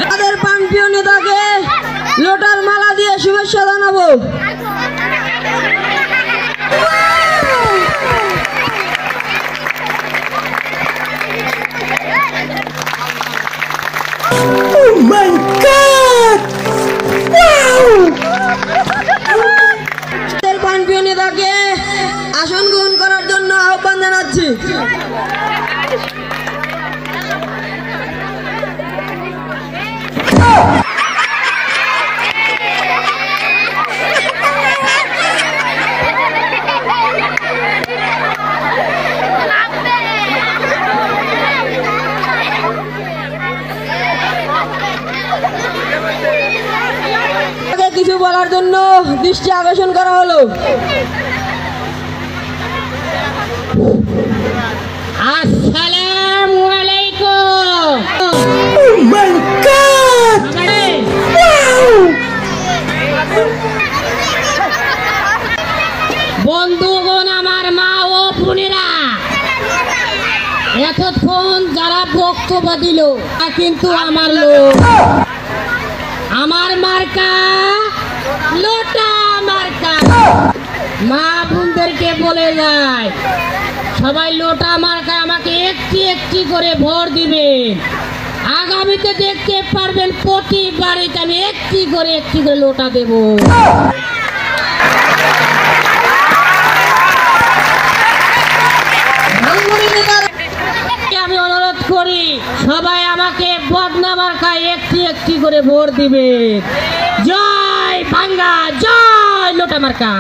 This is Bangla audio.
তাদের প্রাণপ্রিয় নেতাকে লোটার মালা দিয়ে শুভেচ্ছা জানাবো। প্রাণপ্রিয় নেতাকে আসন গ্রহণ করার জন্য আহ্বান জানাচ্ছি। কিছু বলার জন্য দৃষ্টি আকর্ষণ করা হলো। আসসালামু আলাইকুম। বন্ধুগণ, আমার মা ও বোনেরা, এতক্ষণ যারা বক্তব্য দিল কিন্তু আমার লোক, আমার মার্কা লোটা মার্কা। মা বোনদেরকে বলে যায় সবাই লোটা মার্কা আমাকে একটি একটি করে ভোট দিবেন। আগামীতে দেখতে পারবেন প্রতি বাড়িতে আমি একটি করে লোটা দেব। আমি অনুরোধ করি সবাই আমাকে বদনা মার্কায় একটি একটি করে ভোট দিবে। জয় বাংলা, জয় লোটা মার্কা।